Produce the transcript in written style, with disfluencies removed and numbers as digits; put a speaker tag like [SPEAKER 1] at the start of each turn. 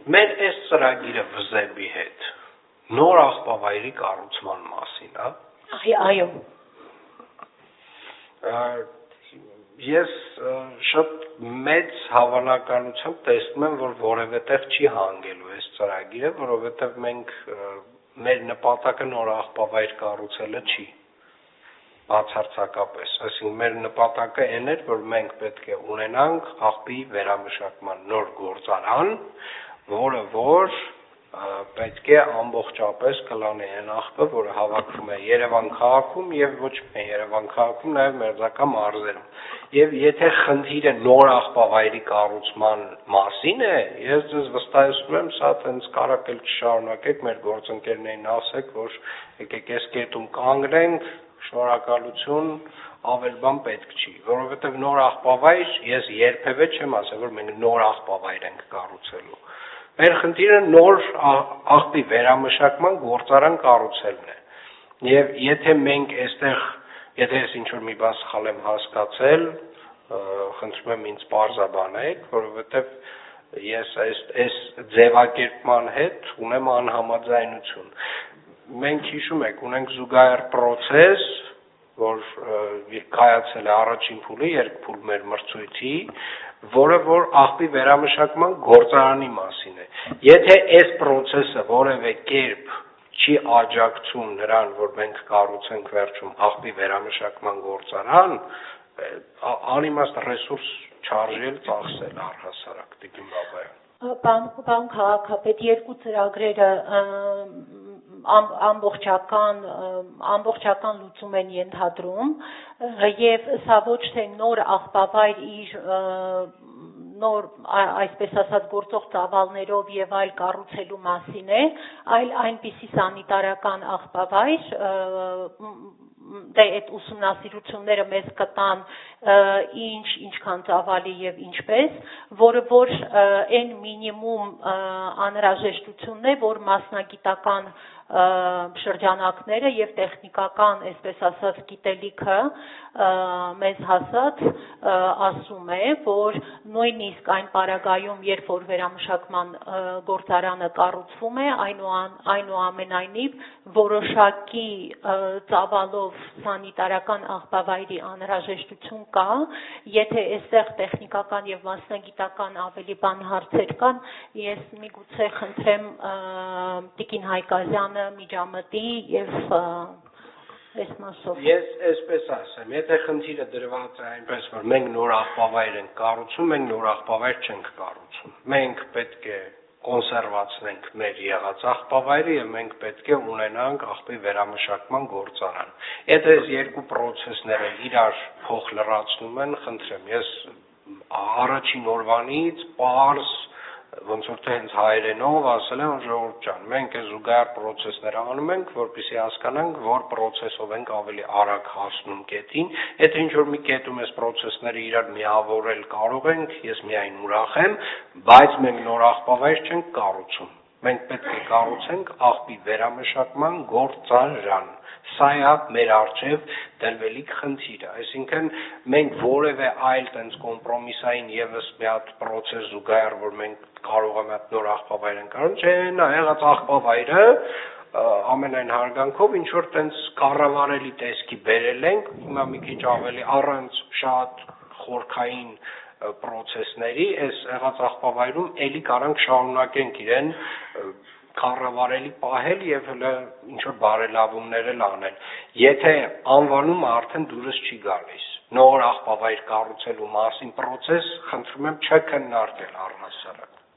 [SPEAKER 1] Մեր այս ծրագիրը վզեպի հետ նոր աղբավայրի կառուցման մասին,
[SPEAKER 2] Այո։
[SPEAKER 1] Ես շատ մեծ հավանականությամբ տեսնում եմ, որ որևէ տեղ չի հանգելու այս ծրագիրը, որովհետև մենք մեր նպատակը նոր աղբավայր կառուցելը չի, բացարձակապես, այսինքն մեր նպատակը այն էր, որ մենք պետք է ունենանք աղբի վերամշակման նոր գործարան, որը որ պետք է ամբողջապես կլանի այն աղբը, որը հավաքվում է Երևան քաղաքում եւ ոչ միայն Երևան քաղաքում, նաեւ մերձակա մարզերում։ Եվ եթե խնդիրը նոր աղբավայրի կառուցման մասին է, ես ձեզ վստահեցնում եմ, սա տենց կարակ էլ չշարունակեք, մեր գործընկերներին ասեք, որ եկեք այս կետում կանգնենք, շնորհակալություն, ավել բան պետք չի, որովհետեւ նոր աղբավայր ես երբևէ չեմ ասել, որ մենք նոր աղբավայր ենք կառուցելու։ Մեր խնդիրը նոր աղբի վերամշակման գործարան կառուցելն է։ Եվ եթե մենք այստեղ, եթե ես ինչ-որ մի բան սխալ եմ հասկացել, խնդրում եմ ինձ պարզաբանեք, որովհետև ես այս ձևակերպման հետ ունեմ անհամաձայնություն։ Մենք հիշում եք, ունենք զուգահեռ պրոցես, որ կայացել է առաջին փուլը, երկփուլ մեր մրցույթի, որը որ աղբի վերամշակման գործարանի մասին է։ Եթե այս պրոցեսը որևէ կերպ չի աջակցում նրան, որ մենք կառուցենք վերջում աղբի վերամշակման գործարան, անիմաստ ռեսուրս չարժել ծախսել առհասարակ Տիկին Բաբայան։
[SPEAKER 2] Պարոն քաղաքապետ, երկու ծրագրերը ամբողջական լուծում են ենթադրում եւ սա ոչ թե նոր աղբավայր իր նոր, այսպես ասած, գործող ծավալներով եւ այլ կառուցելու մասին է, այլ այնպիսի սանիտարական աղբավայր, դե այդ ուսումնասիրությունները մեզ կտան ինչքան ծավալի եւ ինչպես, որը որ այն մինիմում անհրաժեշտությունն է, որ մասնագիտական շրջանակները եւ տեխնիկական, այսպես ասած, գիտելիքը մեզ հասած ասում է, որ նույնիսկ այն պարագայում, երբ որ վերամշակման գործարանը կառուցվում է, այնուամենայնիվ որոշակի ծավալով սանիտարական աղբավայրի անհրաժեշտություն կա, եթե այստեղ տեխնիկական եւ մասնագիտական ավելի բան հարցեր կան, ես միգուցե խնդրեմ Տիկին Հայկազյանը միջամտի եւ այս մասով։
[SPEAKER 1] Ես այսպես ասեմ, եթե խնդիրը դրված է այնպես, որ մենք նոր աղբավայր ենք կառուցում, մենք նոր աղբավայր չենք կառուցում։ Մենք պետք է կոնսերվացնենք մեր եղած աղբավայրը եւ մենք պետք է ունենանք աղբի վերամշակման գործարան։ Եթե այս երկու պրոցեսները իրար փոխ լրացնում են, խնդրեմ, ես առաջին օրվանից պարզ ոնց որ թե հենց հայերենով ասել եմ, ժողովուրդ ջան, մենք այս զուգահեռ պրոցեսները անում ենք, որպեսզի հասկանանք, որ պրոցեսով ենք ավելի արագ հասնում կետին, եթե ինչ-որ մի կետում այս պրոցեսները իրար միավորել կարող ենք, ես միայն ուրախ եմ, բայց մենք նոր աղբավայր չենք կառուցում, մենք պետք է կառուցենք աղբի վերամշակման գործարան, սա է մեր առջև դրվելիք խնդիրը, այսինքն մենք որևէ այլ տենց կոմպրոմիսային եւս մի հատ պրոցես զուգահեռ, որ մենք կարող եմ այդ նոր աղբավայր ենք կառուցում, չէ, նա եղած աղբավայրը ամենայն հարգանքով ինչ որ տենց կառավարելի տեսքի բերել ենք, հիմա մի քիչ ավելի առանց շատ խորքային պրոցեսների, այս եղած աղբավայրում էլի կարանք շարունակենք իրեն կառավարելի պահել եւ հələ ինչ որ բարելավումներ անել։ Եթե անվանումը արդեն դուրս չի գալիս, նոր աղբավայր կառուցելու մասին պրոցես, խնդրում եմ չքննարկել առհասարակ։